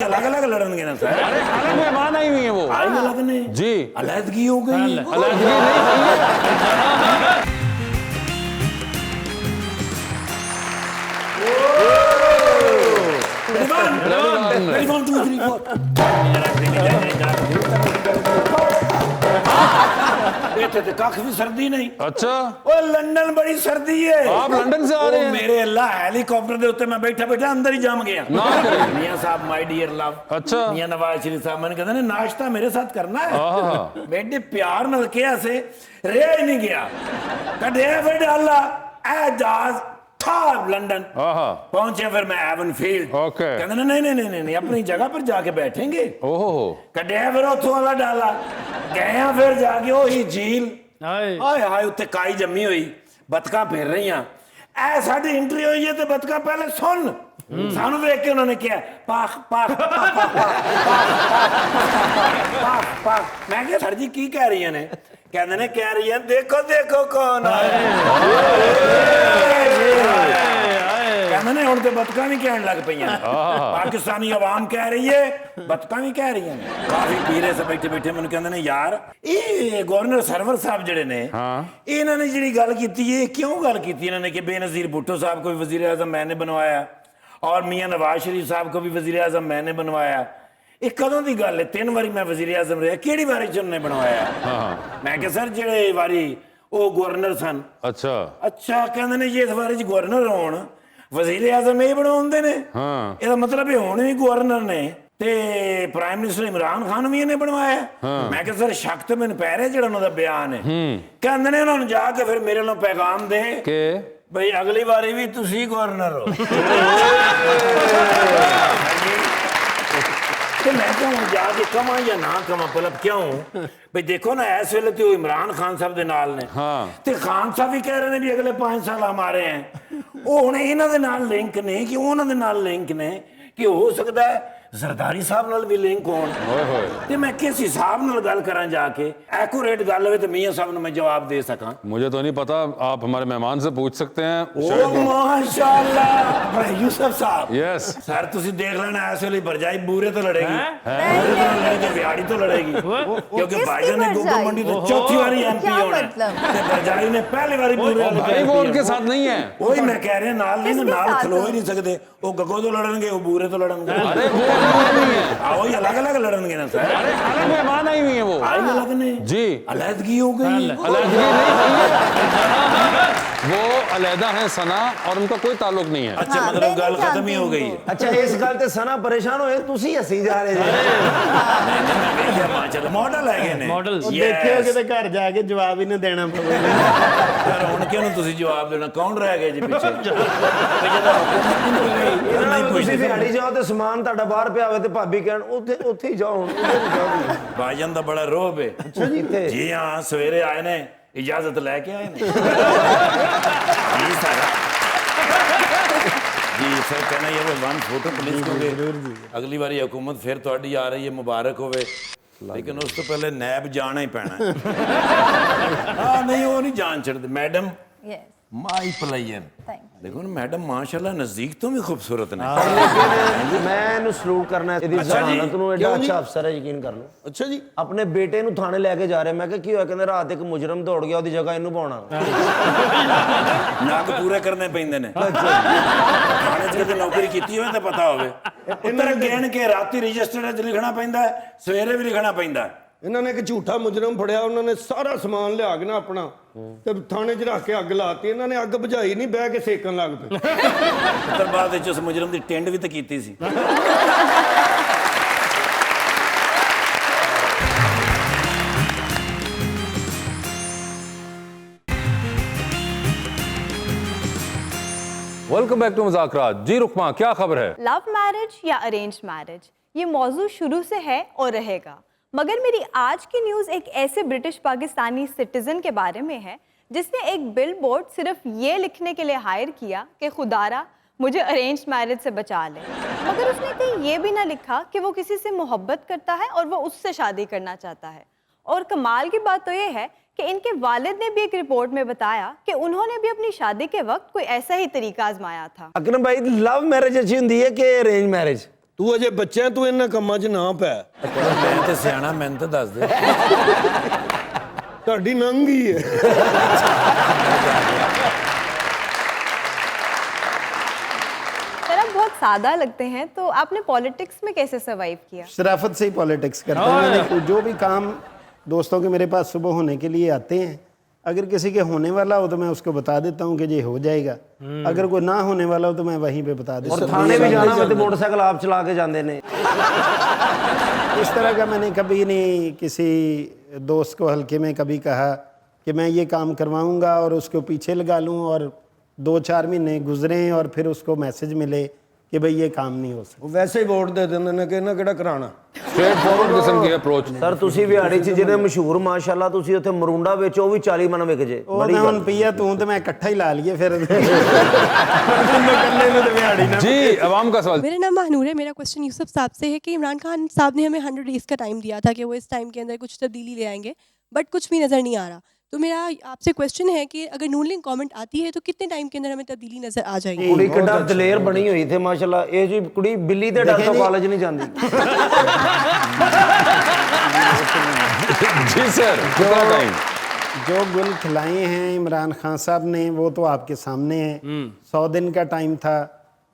अलग अलग लड़ेंगे ना सर। अरे अलग मेहमान आई हुई है वो। आई अलग ने जी अलहदगी हो गई है। अलहदगी नहीं हुई है। Ready, 1, 2, 3, 4। ਇੱਥੇ ਤੇ ਕੱਖ ਵੀ ਸਰਦੀ ਨਹੀਂ। अच्छा ਓਏ ਲੰਡਨ ਬੜੀ ਸਰਦੀ ਹੈ। आप लंदन से आ रहे हैं? ਮੇਰੇ ਅੱਲਾ ਹੈਲੀਕਾਪਟਰ ਦੇ ਉੱਤੇ ਮੈਂ ਬੈਠਾ ਬੈਠਾ ਅੰਦਰ ਹੀ ਜਮ ਗਿਆ। ना करें। ਮੀਆਂ ਸਾਹਿਬ ਮਾਈ ਡੀਅਰ ਲਵ। अच्छा ਮੀਆਂ ਨਵਾਜ਼ ਸ਼ਰੀਫ ਸਾਹਿਬ ਮੈਨੂੰ ਕਹਿੰਦੇ ਨੇ ਨਾਸ਼ਤਾ ਮੇਰੇ ਸਾਥ ਕਰਨਾ ਹੈ। ਆਹਾ। ਬੇਟੇ ਪਿਆਰ ਨਾਲ ਕਿਹਾ ਸੇ ਰਿਹਾ ਹੀ ਨਹੀਂ ਗਿਆ। ਕੱਢਿਆ ਫਿਰ ਅੱਲਾ ਇਹ ਜਹਾਜ਼ था लंदन आहा पहुंचे फिर मैं एवनफील्ड ओके कहते नहीं अपनी जगह पर जाके बैठेंगे ओहो कड्डिया फिर उथों वाला डाला गए फिर जाके वही झील हाय हाय उत्ते काई जम्मी हुई बतका फिर रही ऐ साडी एंट्री हुई है तो बतका पहले सुन सानू देख के उन्होंने किया पाख पाख पाख पाख मैं क्या सर जी की कह रही ने कहते ने कह रही है देखो देखो कौन आया कहते ने हुण ते बतका भी कहन लग पईयां पाकिस्तानी आवाम कह रही है बतका भी कह रही हैं काफी पीरे से बैठे बैठे मैनूं कहंदे ने यार ये गवर्नर सरवर साहब जिहड़े ने इन्हां ने जिहड़ी गल कीती है क्यों गल कीती इन्हां ने कि बेनज़ीर भुट्टो साहब को भी वज़ीर आज़म मैंने बनवाया और मियां नवाज शरीफ साहब को भी वज़ीर आज़म मैंने बनवाया ਇਹ ਕਦੋਂ ਦੀ ਗੱਲ ਹੈ 3 ਵਾਰੀ ਮੈਂ ਵਜ਼ੀਰ ਆਜ਼ਮ ਰਿਹਾ ਕਿਹੜੀ ਵਾਰੀ ਚ ਉਹਨੇ ਬਣਵਾਇਆ ਮੈਂ ਕਿਹਾ ਸਰ ਜਿਹੜੇ ਵਾਰੀ ਉਹ ਗਵਰਨਰ ਸਨ ਅੱਛਾ ਕਹਿੰਦੇ ਨੇ ਜੇ ਇਸ ਵਾਰੀ ਚ ਗਵਰਨਰ ਹੋਣ ਵਜ਼ੀਰ ਆਜ਼ਮ ਇਹ ਬਣਾਉਂਦੇ ਨੇ ਇਹਦਾ ਮਤਲਬ ਇਹ ਹੁਣ ਵੀ ਗਵਰਨਰ ਨੇ ਤੇ ਪ੍ਰਾਈਮ ਮਿਨਿਸਟਰ ਇਮਰਾਨ ਖਾਨ ਵੀ ਇਹਨੇ ਬਣਵਾਇਆ ਮੈਂ ਕਿਹਾ ਸਰ ਸ਼ੱਕ ਤੇ ਮੈਨੂੰ ਪੈ ਰਿਹਾ ਜਿਹੜਾ ਉਹਨਾਂ ਦਾ ਬਿਆਨ ਹੈ ਕਹਿੰਦੇ ਨੇ ਉਹਨਾਂ ਨੂੰ ਜਾ ਕੇ ਫਿਰ ਮੇਰੇ ਨੂੰ ਪੈਗਾਮ ਦੇ ਕਿ ਬਈ ਅਗਲੀ ਵਾਰੀ ਵੀ ਤੁਸੀਂ ਗਵਰਨਰ ਹੋ मैं क्यों जाके कमा या ना कमा मतलब क्यों भाई देखो ना इस वेले तो इमरान खान साहब दे नाल ने ते खान साहब भी कह रहे ने भी अगले 5 साल हमारे हैं वो हुण इन्हां दे नाल लिंक ने कि उन्हां दे नाल लिंक ने कि हो सकता है सरदारी साहब नाल भी लिंक होण ते मैं किस हिसाब नाल गल करां जाके एक्यूरेट गल होवे ते मियां साहब नूं मैं जवाब दे सकां मुझे तो नहीं पता आप हमारे मेहमान से पूछ सकते हैं ओ माशाल्लाह भाई यूसुफ साहब यस सर तुसी देख लेना इस वेले भरजाई बूरे तो लड़ेगी बूरे तो लड़ेगी बिहाड़ी तो लड़ेगी क्योंकि भाईजान ने गोगो मंडी तो चौथी बारी एमपी होना ते भरजाई ने पहली बारी बूरे वाले भाई वो उनके साथ नहीं है वही मैं कह रहा नाल नहीं नाल खलो ही नहीं सकते वो गगो तो लड़नगे वो बूरे तो लड़नगे अरे वो नहीं है वही अलग अलग लड़नगे ना सर अरे अलग मेहमान आई हुई है वो आई अलग ने जी अलहदगी हो गई अलहदगी नहीं हुई है वो अलहदा है सना और उनका कोई ताल्लुक नहीं है अच्छा मतलब गल खत्म ही हो गई अच्छा इस गल ते सना परेशान होए तुसी हसी जा रहे जे मॉडल है ने मॉडल देखियो किते घर जाके जवाब ही नहीं देना पवे यार हुन क्यों तुसी जवाब देना कौन रह गए जी पीछे ते जदा नहीं तुसी दिहाड़ी जाओ ते सामान ਤੁਹਾਡਾ ਬਾਹਰ ਪਿਆ ਹੋਵੇ ਤੇ ਭਾਬੀ ਕਹਿਣ ਉੱਥੇ ਹੀ ਜਾਓ ਹੁਣ ਉੱਧਰ ਹੀ ਜਾਓ ਭਾਈਜਾਨ ਦਾ ਬੜਾ ਰੋਬ ਹੈ ਅੱਛਾ ਜੀ ਇੱਥੇ ਜੀ ਹਾਂ ਸਵੇਰੇ ਆਏ ਨੇ इजाजत लेके आए ने जी सर जी सर कहना ये वन फोटो प्लीज क्योंकि अगली बारी हुकूमत फिर थोड़ी आ रही है मुबारक होवे लेकिन उस तो पहले नैब जाना ही पैना हाँ नहीं वो नहीं जान छड़ते मैडम माई पलायन देखो ना मैडम माशाल्लाह नजदीक तो भी खूबसूरत ने मैं ਇਹਨੂੰ ਸਲੂਟ ਕਰਨਾ ਇਹਦੀ ਜ਼ਹਾਨਤ ਨੂੰ ਐਡਾ ਅੱਛਾ ਅਫਸਰ ਹੈ ਯਕੀਨ ਕਰ ਲਓ ਅੱਛਾ ਜੀ ਆਪਣੇ ਬੇਟੇ ਨੂੰ ਥਾਣੇ ਲੈ ਕੇ ਜਾ ਰਹੇ ਮੈਂ ਕਿਹਾ ਕੀ ਹੋਇਆ ਕਹਿੰਦੇ ਰਾਤ ਇੱਕ ਮੁਜਰਮ ਦੌੜ ਗਿਆ ਉਹਦੀ ਜਗ੍ਹਾ ਇਹਨੂੰ ਪਾਉਣਾ ਨੱਕ ਪੂਰੇ ਕਰਨੇ ਪੈਂਦੇ ਨੇ ਥਾਣੇ 'ਚ ਕਿਤੇ ਨੌਕਰੀ ਕੀਤੀ ਹੋਵੇ ਤਾਂ ਪਤਾ ਹੋਵੇ ਉੱਤਰ ਗਿਣ ਕੇ ਰਾਤੀ ਰਜਿਸਟਰ 'ਚ ਲਿਖਣਾ ਪੈਂਦਾ ਸਵੇਰੇ ਵੀ ਲਿਖਣਾ ਪੈਂਦਾ ਇਹਨਾਂ ਨੇ ਇੱਕ ਝੂਠਾ ਮੁਜਰਮ ਫੜਿਆ ਉਹਨਾਂ ਨੇ ਸਾਰਾ ਸਮਾਨ ਲਿਆ ਕੇ ਨਾ ਆਪਣਾ ਤੇ ਥਾਣੇ 'ਚ ਰੱਖ ਕੇ ਅੱਗ ਲਾਤੀ ਇਹਨਾਂ ਨੇ ਅੱਗ ਬੁਝਾਈ ਨਹੀਂ ਬਹਿ ਕੇ ਸੇਕਣ ਲੱਗ ਪਏ ਉੱਤਰ ਬਾਅਦ ਵਿੱਚ ਉਸ ਮੁਜਰਮ ਦੀ ਟਿੰਡ ਵੀ ਤਾਂ ਕੀਤੀ ਸੀ वेलकम बैक टू मुज़ाकरात जी रुकमा क्या खबर है लव मैरिज या अरेंज मैरिज ये मौजू शुरू से है और रहेगा मगर मेरी आज की न्यूज़ एक ऐसे ब्रिटिश पाकिस्तानी सिटीजन के बारे में है जिसने एक बिल बोर्ड सिर्फ ये लिखने के लिए हायर किया कि खुदारा मुझे अरेंज मैरिज से बचा ले मगर उसने कहीं ये भी ना लिखा कि वो किसी से मोहब्बत करता है और वो उससे शादी करना चाहता है और कमाल की बात तो ये है कि इनके वालिद ने भी एक रिपोर्ट में बताया कि उन्होंने भी अपनी शादी के वक्त कोई ऐसा ही तरीका आजमाया था। अकरम भाई लव मैरिज अच्छी होंदी है कि अरेंज मैरिज? ਤੂੰ ਅਜੇ ਬੱਚਾ, ਤੂੰ ਇਹਨਾਂ ਕੰਮਾਂ 'ਚ ਨਾ ਪੈ। ਮੈਂ ਤੇ ਸਿਆਣਾ, ਮੈਨੂੰ ਤਾਂ ਦੱਸ ਦੇ। ਤੁਹਾਡੀ ਨੰਗ ਹੀ ਹੈ। सर आप बहुत सादा लगते हैं, तो आपने पॉलिटिक्स में कैसे सर्वाइव किया? शराफत से ही पॉलिटिक्स करता हूँ मैंने। जो भी काम दोस्तों के मेरे पास सुबह होने के लिए आते हैं, अगर किसी के होने वाला हो तो मैं उसको बता देता हूँ कि ये हो जाएगा, अगर कोई ना होने वाला हो तो मैं वहीं पे बता देता हूँ। और थाने भी जाना हो तो मोटरसाइकिल आप चला के जाते ने। इस तरह का मैंने कभी नहीं किसी दोस्त को हल्के में कभी कहा कि मैं ये काम करवाऊंगा और उसको पीछे लगा लूँ और 2-4 महीने गुजरे और फिर उसको मैसेज मिले कि भाई ये काम नहीं हो सकता। ਉਹ ਵੈਸੇ ਹੀ ਵੋਟ ਦੇ ਦਿੰਦੇ ਨੇ ਕਿ ਇਹਨਾਂ ਕਿਹੜਾ ਕਰਾਣਾ। स्ट्रेट फॉरवर्ड किस्म की अप्रोच। ਸਰ ਤੁਸੀਂ ਵਿਹਾੜੀ 'ਚ ਜਿਹੜੇ ਮਸ਼ਹੂਰ ਮਾਸ਼ਾਅੱਲਾ ਤੁਸੀਂ ਉੱਥੇ ਮਰੂੰਡਾ ਵੇਚੋ, ਉਹ ਵੀ 40 ਮਨ ਵਿਕ ਜੇ। ਉਹ ਤਾਂ ਹੁਣ ਪਈਆ ਤੂੰ ਤੇ ਮੈਂ ਇਕੱਠਾ ਹੀ ਲਾ ਲਈਏ ਫਿਰ ਇਕੱਲੇ ਨੂੰ ਤੇ ਵਿਹਾੜੀ ਨਾ। जी अवाम का सवाल। मेरा नाम महानूर है। मेरा क्वेश्चन यूसुफ साहब से है कि इमरान खान साहब ने हमें 100 डेज़ का टाइम दिया था कि वो इस टाइम के अंदर कुछ तब्दीली ले आएंगे, बट कुछ भी नज़र नहीं आ रहा। तो मेरा आपसे क्वेश्चन है कि अगर नून लीग गवर्नमेंट आती है तो कितने टाइम के अंदर हमें तब्दीली नज़र आ जाएगी? ਕੁੜੀ ਕਿੱਡਾ ਦਲੇਰ ਬਣੀ ਹੋਈ थे माशाल्लाह। ਇਹ ਜੀ ਕੁੜੀ ਬਿੱਲੀ ਦੇ ਡਰ ਤੋਂ ਕਾਲਜ ਨਹੀਂ ਜਾਂਦੀ। जी सर कितना टाइम? जो गुल खिलाए हैं इमरान खान साहब ने वो तो आपके सामने है। 100 दिन का टाइम था,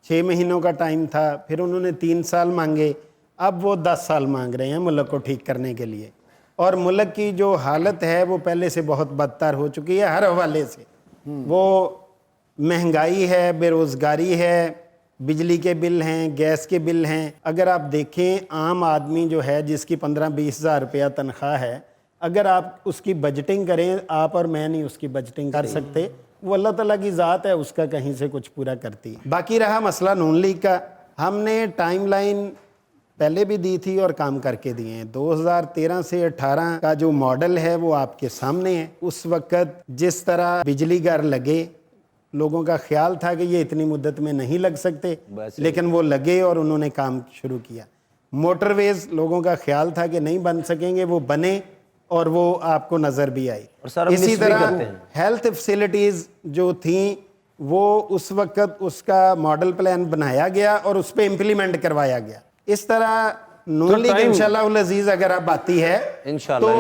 6 महीनों का टाइम था, फिर उन्होंने 3 साल मांगे, अब वो 10 साल मांग रहे हैं मुल्क को ठीक करने के लिए। और मुल्क की जो हालत है वो पहले से बहुत बदतर हो चुकी है हर हवाले से। वो महंगाई है, बेरोज़गारी है, बिजली के बिल हैं, गैस के बिल हैं। अगर आप देखें आम आदमी जो है जिसकी 15-20 हज़ार रुपया तनख्वाह है, अगर आप उसकी बजटिंग करें, आप और मैं नहीं उसकी बजटिंग कर सकते, वो अल्लाह ताला की ज़ात है, उसका कहीं से कुछ पूरा करती है। बाकी रहा मसला नून लीग का, हमने टाइमलाइन पहले भी दी थी और काम करके दिए हैं। 2013 से 18 का जो मॉडल है वो आपके सामने है। उस वक़्त जिस तरह बिजली घर लगे, लोगों का ख्याल था कि ये इतनी मुद्दत में नहीं लग सकते, लेकिन वो लगे और उन्होंने काम शुरू किया। मोटरवेज लोगों का ख्याल था कि नहीं बन सकेंगे, वो बने और वो आपको नज़र भी आई। और सर अब इसी मिस भी करते तरह हैं। हेल्थ फैसिलिटीज़ जो थी वो उस वक़्त उसका मॉडल प्लान बनाया गया और उस पर इम्प्लीमेंट करवाया गया। इस तरह नून लीग इंशाल्लाह उल अजीज अगर आप आती है इंशाल्लाह, तो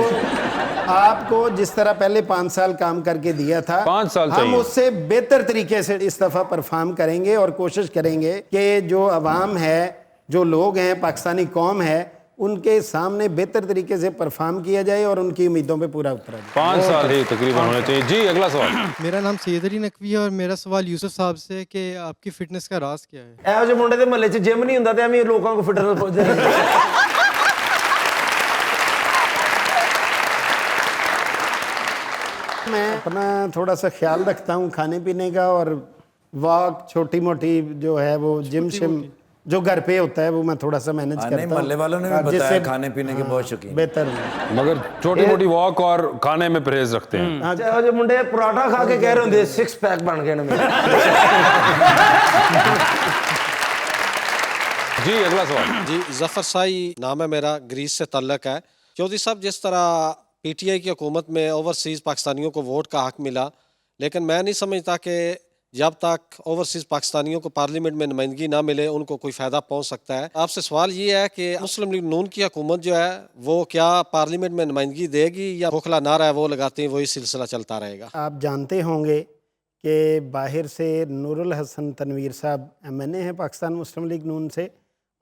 आपको जिस तरह पहले 5 साल काम करके दिया था, 5 साल हम चाहिए। उससे बेहतर तरीके से इस दफ़ा परफॉर्म करेंगे और कोशिश करेंगे कि जो अवाम है, जो लोग हैं, पाकिस्तानी कौम है, उनके सामने बेहतर तरीके से परफॉर्म किया जाए और उनकी उम्मीदों पे पूरा उतरा जाए। 5 साल ही तकरीबन होने चाहिए। जी अगला सवाल। मेरा नाम सैयद अली नकवी है और मेरा सवाल यूसुफ साहब से है कि आपकी फिटनेस का राज क्या है? ਇਹੋ ਜਿਹੇ ਮੁੰਡੇ ਦੇ ਮਹੱਲੇ 'ਚ ਜਿਮ ਨਹੀਂ ਹੁੰਦਾ ਤੇ ਐਵੇਂ ਲੋਕਾਂ ਨੂੰ ਫਿਟਨੈਸ ਪੁੱਛਦੇ ਨੇ। मैं अपना थोड़ा सा ख्याल रखता हूँ खाने पीने का और वॉक छोटी मोटी जो है वो जिम शिम जो घर पे होता है वो मैं थोड़ा सा मैनेज करता हूँ। मोहल्ले वालों ने भी बताया जिससे खाने पीने के बहुत शौकीन। बेहतर है। मगर छोटी मोटी वॉक और खाने में परहेज रखते हैं। ਇਹੋ ਜਿਹੇ ਮੁੰਡੇ ਪਰਾਠਾ ਖਾ ਕੇ ਕਹਿ ਰਹੇ ਹੁੰਦੇ 6 ਪੈਕ ਬਣ ਗਏ ਨੇ ਮੇਰੇ। जी अगला सवाल। जी जफ़र साई नाम है मेरा, ग्रीस से तल्लक है। चौधरी साहब, जिस तरह पीटीआई की हुकूमत में ओवरसीज़ पाकिस्तानियों को वोट का हक मिला, लेकिन मैं नहीं समझता कि जब तक ओवरसीज़ पाकिस्तानियों को पार्लियामेंट में नुमाइंदगी ना मिले उनको कोई फ़ायदा पहुंच सकता है। आपसे सवाल ये है कि मुस्लिम लीग नून की हुकूमत जो है वो क्या पार्लियामेंट में नुमाइंदगी देगी या खोखला नारा है वो लगाते हैं, वही सिलसिला चलता रहेगा? आप जानते होंगे कि बाहर से नूरुल हसन तनवीर साहब MNA हैं पाकिस्तान मुस्लिम लीग नून से,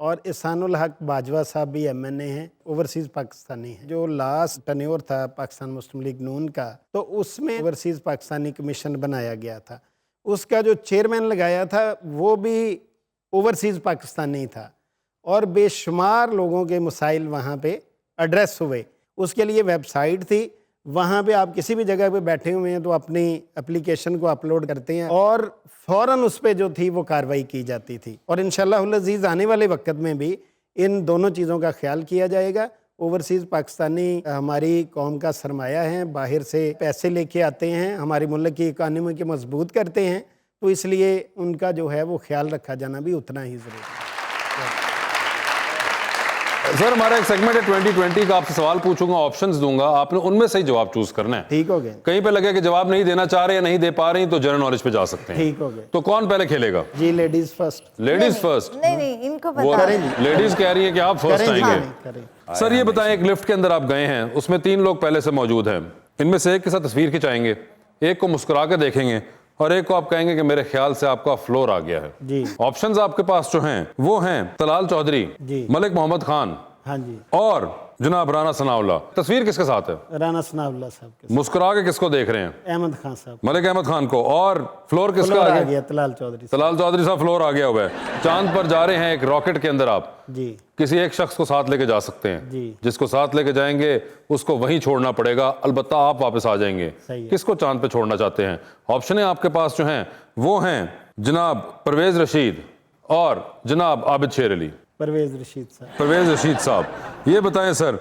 और इसानुल हक बाजवा साहब भी MNA हैं, ओवरसीज़ पाकिस्तानी हैं। जो लास्ट टन्योर था पाकिस्तान मुस्लिम लीग नून का, तो उसमें ओवरसीज़ पाकिस्तानी कमीशन बनाया गया था। उसका जो चेयरमैन लगाया था वो भी ओवरसीज़ पाकिस्तानी था और बेशुमार लोगों के मसाइल वहाँ पे एड्रेस हुए। उसके लिए वेबसाइट थी, वहाँ पे आप किसी भी जगह पे बैठे हुए हैं तो अपनी एप्लीकेशन को अपलोड करते हैं और फ़ौरन उस पर जो थी वो कार्रवाई की जाती थी। और इंशाअल्लाह अज़ीज़ आने वाले वक्त में भी इन दोनों चीज़ों का ख्याल किया जाएगा। ओवरसीज़ पाकिस्तानी हमारी कौम का सरमाया है, बाहर से पैसे लेके आते हैं, हमारी मुल्क की इकानमी को मजबूत करते हैं, तो इसलिए उनका जो है वो ख्याल रखा जाना भी उतना ही ज़रूरी है। सर हमारा एक सेगमेंट है 2020 का, आपसे सवाल पूछूंगा, ऑप्शंस दूंगा, आपने उनमें से ही जवाब चूज करना है। ठीक हो गया, कहीं पे लगे कि जवाब नहीं देना चाह रहे या नहीं दे पा रही तो जनरल नॉलेज पे जा सकते हैं। ठीक हो गया तो कौन पहले खेलेगा? जी, लेडीज फर्स्ट। Ladies first. नहीं नहीं, इनको वो पता है। लेडीज कह रही है कि आप फर्स्ट आएंगे। करें। सर ये बताएं, एक लिफ्ट के अंदर आप गए हैं, उसमें 3 लोग पहले से मौजूद हैं, इनमें से एक के साथ तस्वीर खिंचाएंगे, एक को मुस्कुरा के देखेंगे और एक को आप कहेंगे कि मेरे ख्याल से आपका फ्लोर आ गया है। जी। ऑप्शंस आपके पास जो हैं वो हैं तलाल चौधरी, जी। मलिक मोहम्मद खान हाँ जी, और जनाब राना सनाउल्लाह। तस्वीर किसके साथ है? राना सनाउल्लाह साहब के मुस्कुरा के किसको देख रहे हैं? साथ। अहमद खान साहब। मलिक अहमद खान को। और फ्लोर किसका फ्लोर आ आ गया? गया तलाल चौधरी साहब। तलाल चौधरी साहब फ्लोर आ गया हुआ है। चांद पर जा रहे हैं एक रॉकेट के अंदर आप, जी किसी एक शख्स को साथ लेके जा सकते हैं। जी। जिसको साथ लेके जाएंगे उसको वहीं छोड़ना पड़ेगा, अलबत्ता आप वापस आ जाएंगे। सही है। किसको चांद पे छोड़ना चाहते हैं? ऑप्शन आपके पास जो हैं वो हैं जनाब परवेज रशीद और जनाब आबिद शेर अली। परवेज रशीद साहब। परवेज रशीद साहब, ये बताएं सर,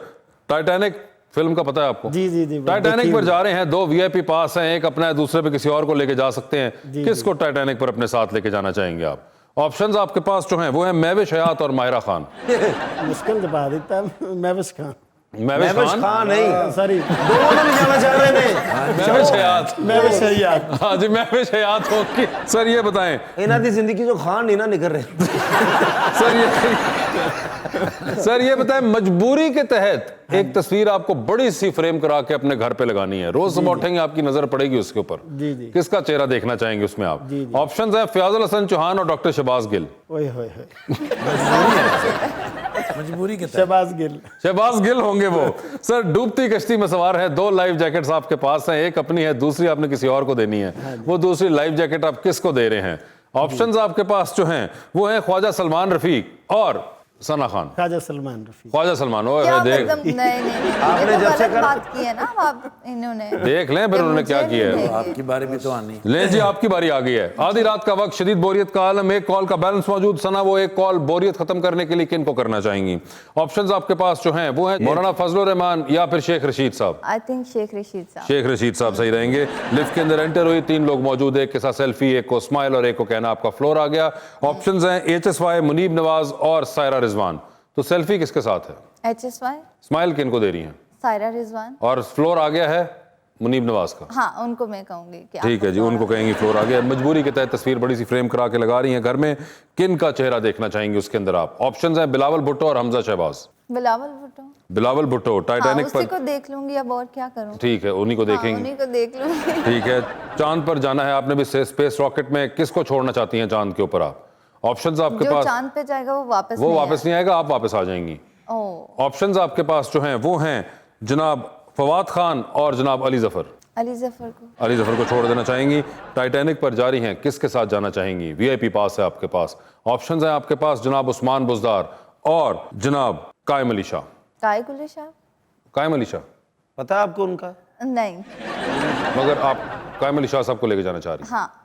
टाइटैनिक फिल्म का पता है आपको? जी जी जी, टाइटैनिक पर जा रहे हैं, 2 VIP पास हैं, एक अपना है, दूसरे पे किसी और को लेके जा सकते हैं। किसको टाइटैनिक पर अपने साथ लेके जाना चाहेंगे आप? ऑप्शंस आपके पास जो हैं वो हैं महविश हयात और माहिरा खान। मुश्किल दबा देता महविश खान। महविश खान नहीं, सॉरी, दोनों नहीं जाना चाह रहे थे। महविश हयात। महविश हयात। हाँ जी, महविश हयात होगी। सर ये बताएं, इन्हां दी जिंदगी जो खान नहीं ना निकल रहे। सर ये बताएं, मजबूरी के तहत एक तस्वीर आपको बड़ी सी फ्रेम करा के अपने घर पे लगानी है, रोज सुबह उठेंगे आपकी नजर पड़ेगी उसके ऊपर। जी जी। किसका चेहरा देखना चाहेंगे उसमें आप? जी जी। ऑप्शंस हैं फयाजुल हसन चौहान और डॉक्टर शहबाज गिल। ओए होए होए, मजबूरी के तहत। शहबाज गिल। शहबाज गिल होंगे वो। सर डूबती कश्ती में सवार है, 2 लाइफ जैकेट्स आपके पास हैं, एक अपनी है, दूसरी आपने किसी और को देनी है। वो दूसरी लाइफ जैकेट आप किसको दे रहे हैं? ऑप्शंस आपके पास जो हैं वो हैं ख्वाजा सलमान रफीक और सना खान। ख्वाजा सलमान रफी। ख्वाजा सलमान, ओए क्या देख मतलब? नहीं आपने ये तो जब से गलत बात की है ना आप इन्होंने। देख लें फिर उन्होंने क्या किया है। आपकी बारी भी तो आनी। ले जी, आपकी बारी आ गई है। आधी रात का वक्त, शदीद बोरियत का आलम, एक कॉल का बैलेंस मौजूद। सना वो एक कॉल बोरियत खत्म करने के लिए किन को करना चाहेंगी? ऑप्शंस आपके पास जो हैं वो हैं मौलाना फजलुर रहमान या फिर शेख रशीद साहब। आई थिंक शेख रशीद साहब। शेख रशीद साहब सही रहेंगे। लिफ्ट के अंदर एंटर हुई, 3 लोग मौजूद, एक के साथ सेल्फी, एक को स्माइल और एक को कहना आपका फ्लोर आ गया। ऑप्शंस हैं HSY, मुनीब नवाज और सायरा रिजवान। तो सेल्फी किसके साथ है? HSY, स्माइल किन को दे रही हैं? सायरा रिजवान। और फ्लोर आ गया है मुनीब नवाज का। हाँ, उनको मैं कहूंगी कि ठीक है जी, उनको कहेंगी फ्लोर आ गया। मजबूरी के तहत तस्वीर बड़ी सी फ्रेम करा के लगा रही हैं घर में, किन का चेहरा देखना चाहेंगे उसके अंदर आप? ऑप्शंस हैं बिलावल भुट्टो और हमजा शहबाज। बिलावल भुट्टो। बिलावल भुट्टो टाइटैनिक उसी पर। को देख लूंगी, अब और क्या करूं? ठीक है, उन्हीं को देखेंगे। उन्हीं को देख लूंगी। ठीक है, चांद पर जाना है आपने भी, स्पेस रॉकेट में किसको छोड़ना चाहती हैं चांद के ऊपर आप? ऑप्शंस आपके जो पास, चांद पे जाएगा वो वापस नहीं आएगा, आप वापस आ जाएंगी। ऑप्शंस आपके पास जो हैं वो हैं जनाब फवाद खान और जनाब अली जफर। अली जफर को छोड़ देना चाहेंगी। टाइटैनिक पर जा रही हैं, किसके साथ जाना चाहेंगी? VIP पास है आपके पास। ऑप्शंस हैं आपके पास जनाब उस्मान बुजदार और जनाब कायम अली शाह। कायम अली शाह पता है आपको उनका? नहीं। मगर आप कायम अली शाह साहब को लेके जाना चाह रही हैं? हाँ।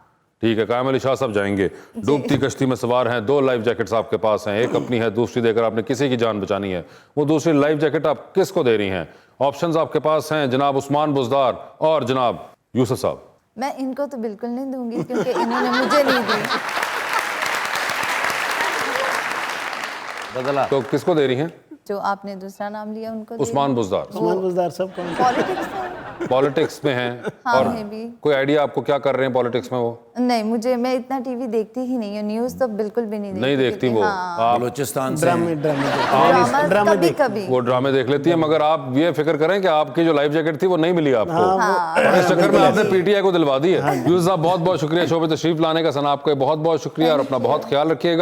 ठीक है, कायम अली शाह साहब जाएंगे। डूबती कश्ती में सवार हैं, 2 लाइफ जैकेट्स आपके पास हैं, एक अपनी है, दूसरी देकर आपने किसी की जान बचानी है। वो दूसरी लाइफ जैकेट आप किसको दे रही हैं? ऑप्शंस आपके पास हैं जनाब उस्मान बुजदार और जनाब यूसुफ साहब। मैं इनको तो बिल्कुल नहीं दूंगी क्योंकि इन्होंने मुझे नहीं दी। बदला तो किसको दे रही हैं? जो आपने दूसरा नाम लिया उनको। उस्मान बुजदार। उस्मान बुजदार साहब कौन? पॉलिटिक्स में हैं। हाँ, और मैं भी। कोई आइडिया आपको क्या कर रहे हैं पॉलिटिक्स में वो? नहीं, मैं इतना टीवी देखती ही नहीं हूँ, न्यूज़ तो बिल्कुल भी नहीं देखती वो। हाँ। आप बलोचिस्तान से ड्रामे कभी वो ड्रामे देख लेती है, मगर आप ये फिक्र करें कि आपकी जो लाइफ जैकेट थी वो नहीं मिली आपको। और इस चक्कर में आपने PTI को दिलवा दी है। यूसुफ साहब बहुत बहुत शुक्रिया शो पे तशरीफ लाने का। सना आपका बहुत बहुत शुक्रिया और अपना बहुत ख्याल रखिएगा।